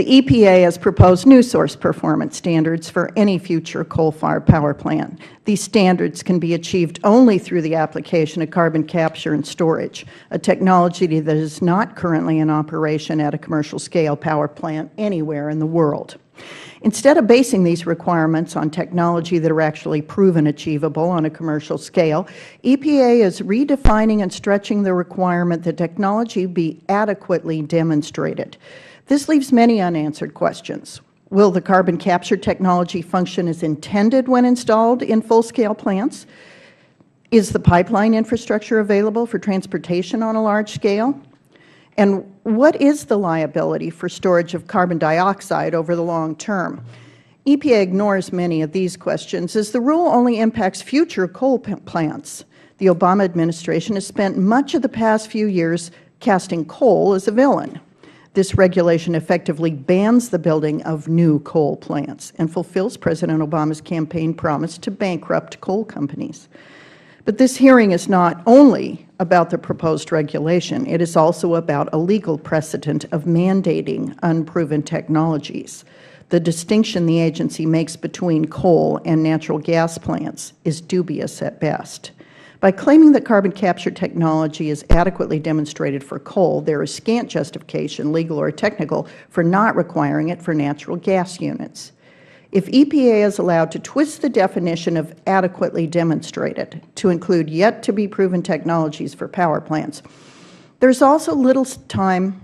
The EPA has proposed new source performance standards for any future coal-fired power plant. These standards can be achieved only through the application of carbon capture and storage, a technology that is not currently in operation at a commercial-scale power plant anywhere in the world. Instead of basing these requirements on technology that are actually proven achievable on a commercial scale, EPA is redefining and stretching the requirement that technology be adequately demonstrated. This leaves many unanswered questions. Will the carbon capture technology function as intended when installed in full-scale plants? Is the pipeline infrastructure available for transportation on a large scale? And what is the liability for storage of carbon dioxide over the long term? EPA ignores many of these questions, as the rule only impacts future coal plants. The Obama administration has spent much of the past few years casting coal as a villain. This regulation effectively bans the building of new coal plants and fulfills President Obama's campaign promise to bankrupt coal companies. But this hearing is not only about the proposed regulation. It is also about a legal precedent of mandating unproven technologies. The distinction the agency makes between coal and natural gas plants is dubious at best. By claiming that carbon capture technology is adequately demonstrated for coal, there is scant justification, legal or technical, for not requiring it for natural gas units. If EPA is allowed to twist the definition of adequately demonstrated to include yet-to-be-proven technologies for power plants, there's also little to stop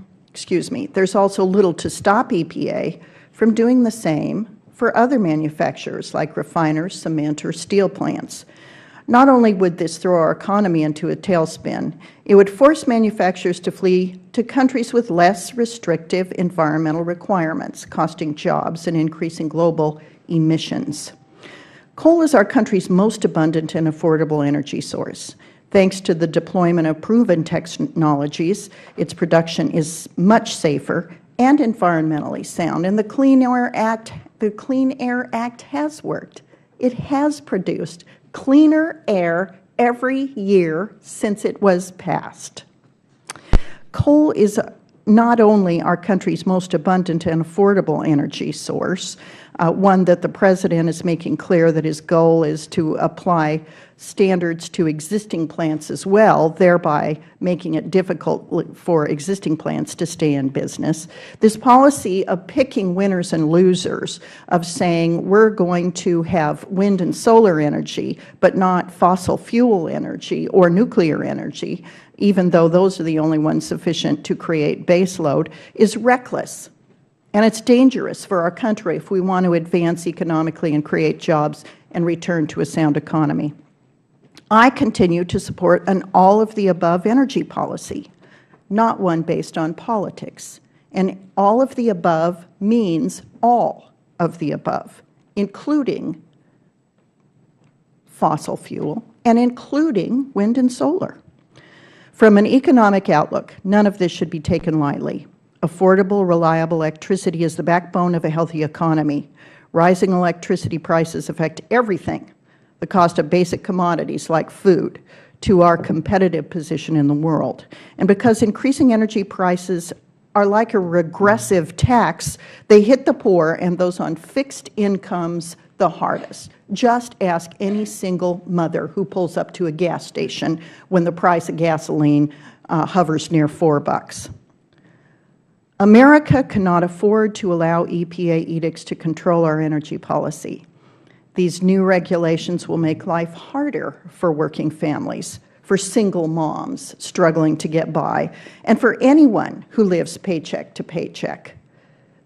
EPA from doing the same for other manufacturers like refiners, cement, or steel plants. Not only would this throw our economy into a tailspin, it would force manufacturers to flee to countries with less restrictive environmental requirements, costing jobs and increasing global emissions. Coal is our country's most abundant and affordable energy source. Thanks to the deployment of proven technologies, its production is much safer and environmentally sound. And the Clean Air Act has worked. It has produced cleaner air every year since it was passed. Coal is not only our country's most abundant and affordable energy source, one that the President is making clear that his goal is to apply standards to existing plants as well, thereby making it difficult for existing plants to stay in business. This policy of picking winners and losers, of saying we're going to have wind and solar energy, but not fossil fuel energy or nuclear energy, even though those are the only ones sufficient to create baseload, is reckless. And it's dangerous for our country if we want to advance economically and create jobs and return to a sound economy. I continue to support an all-of-the-above energy policy, not one based on politics. And all of the above means all of the above, including fossil fuel and including wind and solar. From an economic outlook, none of this should be taken lightly. Affordable, reliable electricity is the backbone of a healthy economy. Rising electricity prices affect everything, the cost of basic commodities like food, to our competitive position in the world. And because increasing energy prices are like a regressive tax, they hit the poor and those on fixed incomes the hardest. Just ask any single mother who pulls up to a gas station when the price of gasoline hovers near $4. America cannot afford to allow EPA edicts to control our energy policy. These new regulations will make life harder for working families, for single moms struggling to get by, and for anyone who lives paycheck to paycheck.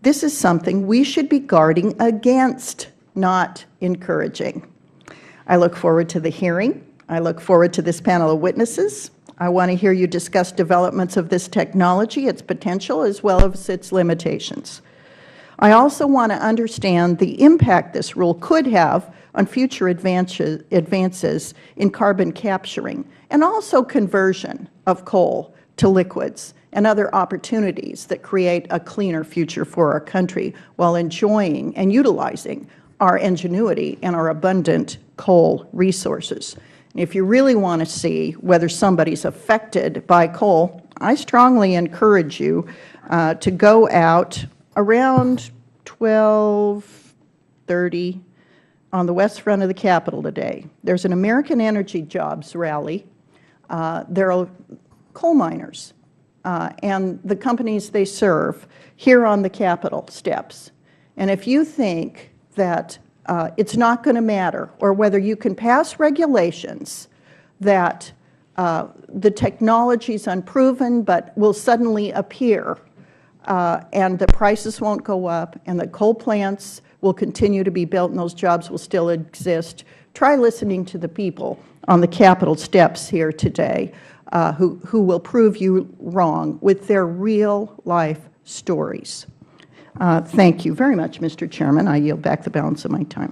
This is something we should be guarding against, not encouraging. I look forward to the hearing. I look forward to this panel of witnesses. I want to hear you discuss developments of this technology, its potential, as well as its limitations. I also want to understand the impact this rule could have on future advances in carbon capturing and also conversion of coal to liquids and other opportunities that create a cleaner future for our country while enjoying and utilizing our ingenuity and our abundant coal resources. If you really want to see whether somebody is affected by coal, I strongly encourage you to go out around 12:30 on the west front of the Capitol today, there's an American Energy Jobs rally. There are coal miners and the companies they serve here on the Capitol steps. And if you think that it's not going to matter, or whether you can pass regulations that the technology is unproven but will suddenly appear, and the prices won't go up, and the coal plants will continue to be built and those jobs will still exist, try listening to the people on the Capitol steps here today who will prove you wrong with their real-life stories. Thank you very much, Mr. Chairman. I yield back the balance of my time.